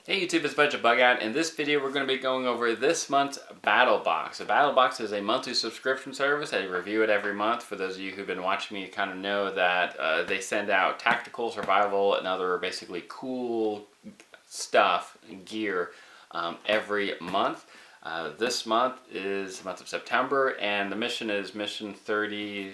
Hey YouTube, it's Bugout. In this video we're going to be going over this month's Battlbox. A Battlbox is a monthly subscription service. I review it every month. For those of you who've been watching me, you kind of know that they send out tactical, survival, and other basically cool stuff, gear, every month. This month is the month of September, and the mission is mission 30.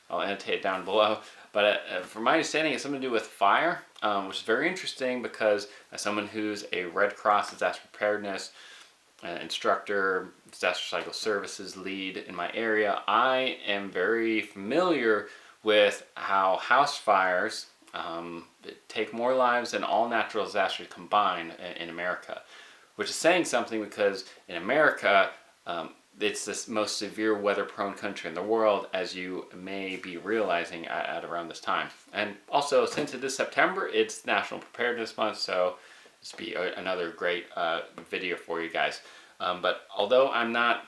I'll annotate it down below. But from my understanding, it's something to do with fire, which is very interesting because as someone who's a Red Cross disaster preparedness instructor, disaster cycle services lead in my area, I am very familiar with how house fires take more lives than all natural disasters combined in America, which is saying something because in America, it's the most severe weather-prone country in the world, as you may be realizing at around this time. And also, since it is September, it's National Preparedness Month, so this will be another great video for you guys. But although I'm not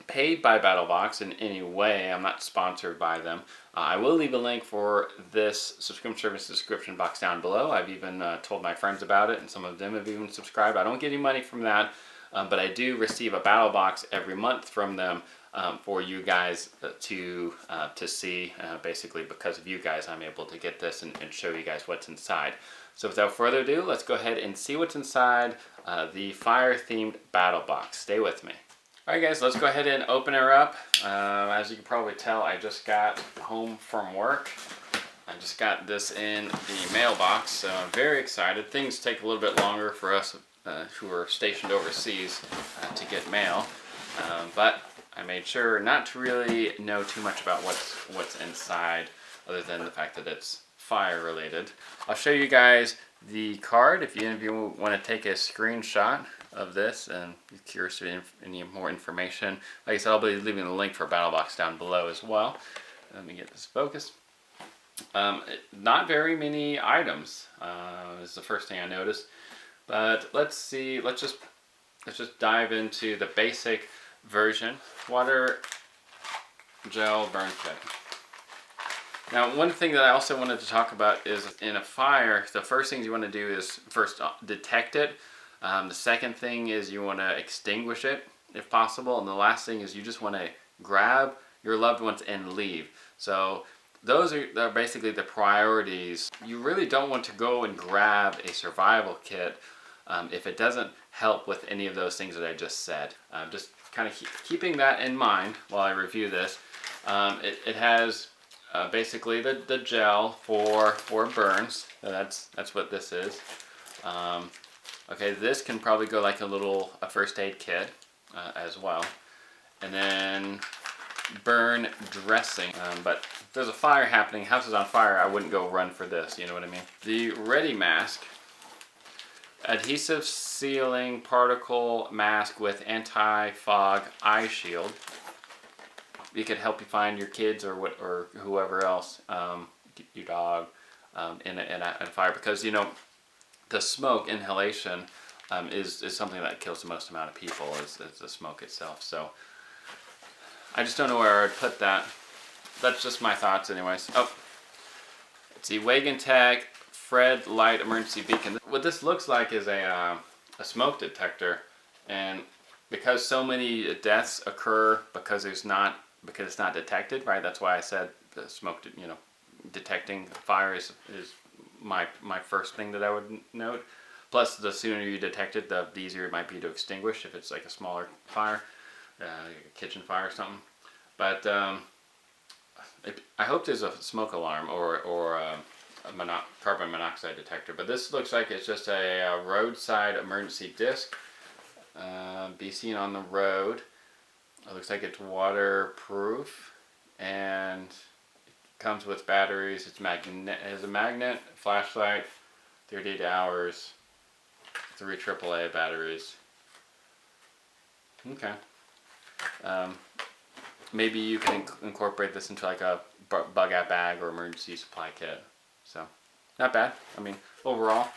paid by Battlbox in any way, I'm not sponsored by them, I will leave a link for this subscription service description box down below. I've even told my friends about it, and some of them have even subscribed. I don't get any money from that. But I do receive a Battlbox every month from them for you guys to see. Basically, because of you guys, I'm able to get this and show you guys what's inside. So without further ado, let's go ahead and see what's inside the fire-themed Battlbox. Stay with me. Alright guys, let's go ahead and open her up. As you can probably tell, I just got home from work. I just got this in the mailbox, so I'm very excited. Things take a little bit longer for us who are stationed overseas to get mail, but I made sure not to really know too much about what's inside, other than the fact that it's fire related. I'll show you guys the card if any of you want to take a screenshot of this and you're curious to any more information. Like I said, I'll be leaving the link for Battlbox down below as well. Let me get this focused. Not very many items is the first thing I noticed. But let's see, let's just dive into the basic version. Water gel burn kit. Now, one thing that I also wanted to talk about is in a fire, the first things you want to do is first detect it. The second thing is you want to extinguish it if possible. And the last thing is you just want to grab your loved ones and leave. So those are basically the priorities. You really don't want to go and grab a survival kit if it doesn't help with any of those things that I just said. Just kind of keeping that in mind while I review this. It has basically the gel for burns. So that's what this is. Okay, this can probably go like a first aid kit as well. And then burn dressing. But if there's a fire happening, house is on fire, I wouldn't go run for this, you know what I mean? The Ready mask. Adhesive sealing particle mask with anti-fog eye shield. It could help you find your kids or whoever else, your dog, in a fire, because you know the smoke inhalation is something that kills the most amount of people is the smoke itself. So I just don't know where I'd put that. That's just my thoughts, anyways. Oh, let's see, Wagon Tech Fred Light Emergency Beacon. What this looks like is a smoke detector, and because so many deaths occur because it's not detected, right? That's why I said the smoke, detecting fire is my first thing that I would note. Plus, the sooner you detect it, the easier it might be to extinguish if it's like a smaller fire, like a kitchen fire or something. But I hope there's a smoke alarm or a carbon monoxide detector, but this looks like it's just a roadside emergency disc. Be seen on the road. It looks like it's waterproof, and it comes with batteries. It has a magnet, flashlight, 38 hours, 3 AAA batteries. Okay. Maybe you can incorporate this into like a Bugout bag or emergency supply kit. So, not bad. I mean, overall,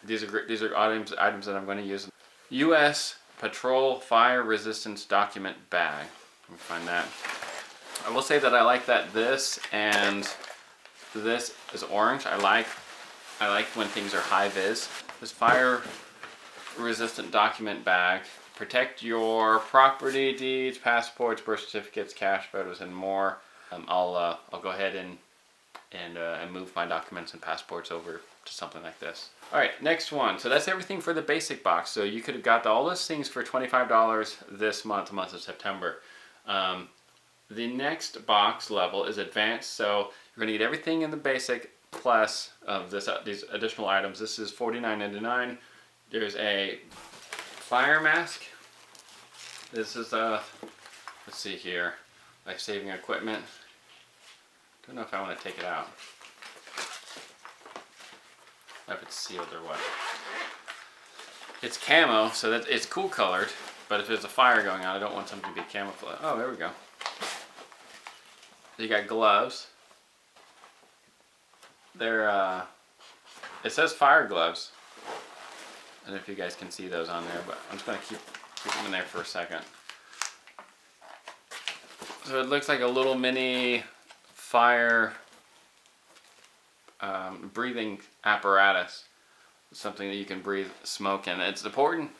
these are great. These are items that I'm going to use. U.S. Patrol Fire Resistance Document Bag. Let me find that. I will say that I like that this and this is orange. I like I like when things are high vis. This fire resistant document bag. Protect your property, deeds, passports, birth certificates, cash, photos, and more. I'll go ahead and move my documents and passports over to something like this. All right, next one. So that's everything for the basic box. So you could have got all those things for $25 this month, the month of September. The next box level is advanced. So you're gonna get everything in the basic plus of these additional items. This is $49.99. There's a fire mask. This is let's see here, life-saving equipment. Don't know if I want to take it out. If it's sealed or what. It's camo, so that it's cool colored, but if there's a fire going on, I don't want something to be camouflaged. Oh, there we go. You got gloves. They're it says fire gloves. I don't know if you guys can see those on there, but I'm just going to keep them in there for a second. So it looks like a little mini fire breathing apparatus, something that you can breathe smoke in. It's important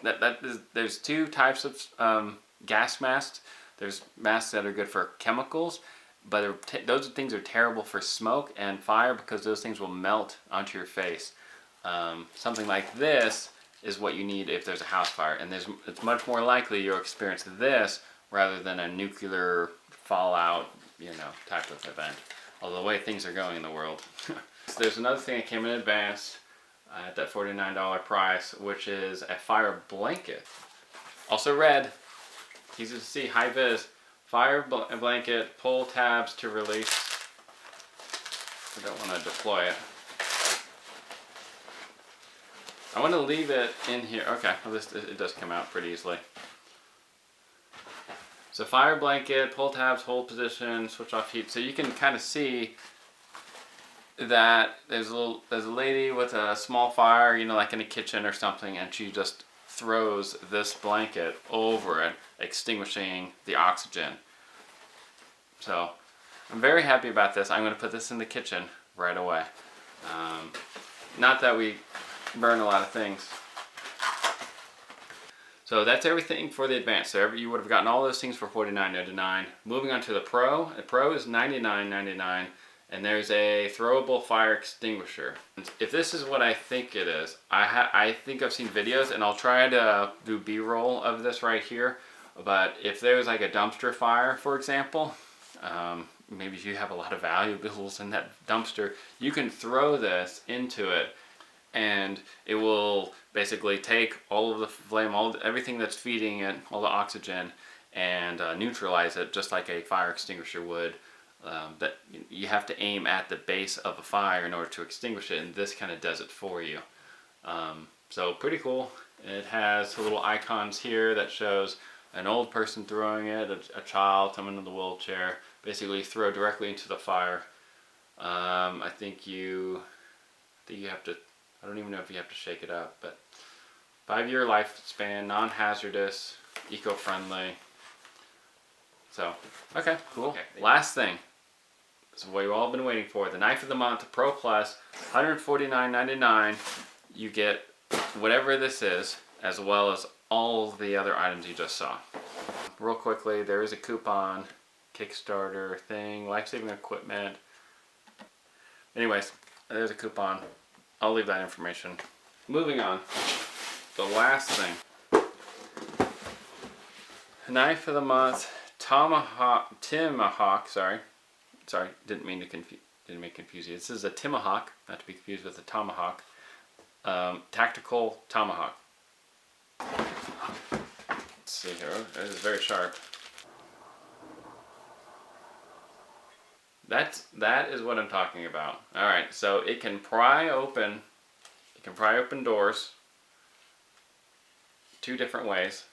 that there's two types of gas masks. There's masks that are good for chemicals, but those things are terrible for smoke and fire because those things will melt onto your face. Something like this is what you need if there's a house fire, and it's much more likely you'll experience this rather than a nuclear fallout, type of event. Although the way things are going in the world. So there's another thing that came in advance at that $49 price, which is a fire blanket. Also red, easy to see, high vis. Fire blanket, pull tabs to release. I don't want to deploy it. I want to leave it in here. Okay, well it does come out pretty easily. So fire blanket, pull tabs, hold position, switch off heat. So you can kind of see that there's a lady with a small fire, like in a kitchen or something, and she just throws this blanket over it, extinguishing the oxygen. So I'm very happy about this. I'm going to put this in the kitchen right away. Not that we burn a lot of things. So that's everything for the advanced. So you would have gotten all those things for $49.99. Moving on to the Pro. The Pro is $99.99, and there's a throwable fire extinguisher. If this is what I think it is, I think I've seen videos, and I'll try to do B-roll of this right here. But if there's like a dumpster fire, for example, maybe if you have a lot of valuables in that dumpster, you can throw this into it, and it will basically take all of the flame, everything that's feeding it, all the oxygen, and neutralize it just like a fire extinguisher would. That you have to aim at the base of a fire in order to extinguish it, and this kind of does it for you. So pretty cool. It has little icons here that shows an old person throwing it, a child, someone in the wheelchair. Basically throw directly into the fire. I think you have to, I don't even know if you have to shake it up, but 5-year lifespan, non-hazardous, eco-friendly. So, okay, cool. Okay. Last thing. This is what you've all been waiting for. The Knife of the Month Pro Plus, $149.99. You get whatever this is, as well as all the other items you just saw. Real quickly, there is a coupon, Kickstarter thing, life-saving equipment. Anyways, there's a coupon. I'll leave that information. Moving on. The last thing. Knife of the Month, Tomahawk, sorry, didn't mean to confuse you. This is a Tomahawk, not to be confused with a Tomahawk. Tactical Tomahawk. Let's see here, it is very sharp. That is what I'm talking about. Alright, so it can pry open doors 2 different ways.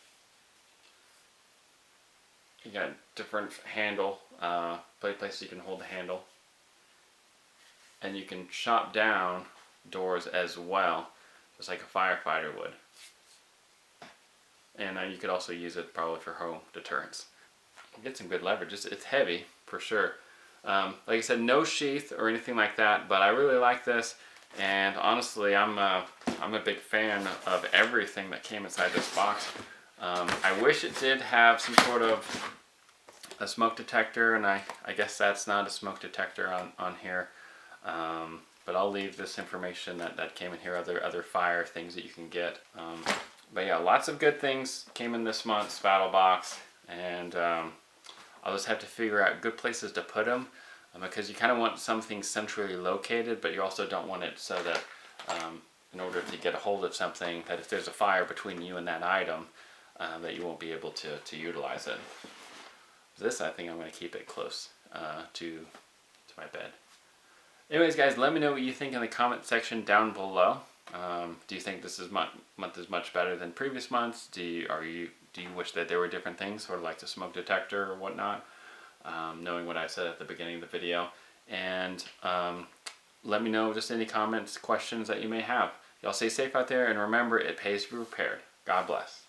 You got different handle, places you can hold the handle. And you can chop down doors as well, just like a firefighter would. And you could also use it probably for home deterrence. You get some good leverage. It's heavy, for sure. Like I said, no sheath or anything like that, but I really like this. And honestly, I'm a big fan of everything that came inside this box. I wish it did have some sort of a smoke detector, and I guess that's not a smoke detector on here. But I'll leave this information that came in here, other fire things that you can get. But yeah, lots of good things came in this month's Battlbox, and I'll just have to figure out good places to put them, because you kind of want something centrally located, but you also don't want it so that in order to get a hold of something, that if there's a fire between you and that item, that you won't be able to utilize it. This, I think I'm going to keep it close to my bed. Anyways, guys, let me know what you think in the comment section down below. Do you think this month is much better than previous months? Do you wish that there were different things, sort of like the smoke detector or whatnot? Knowing what I said at the beginning of the video, and let me know just any comments, questions that you may have. Y'all stay safe out there, and remember, it pays to be prepared. God bless.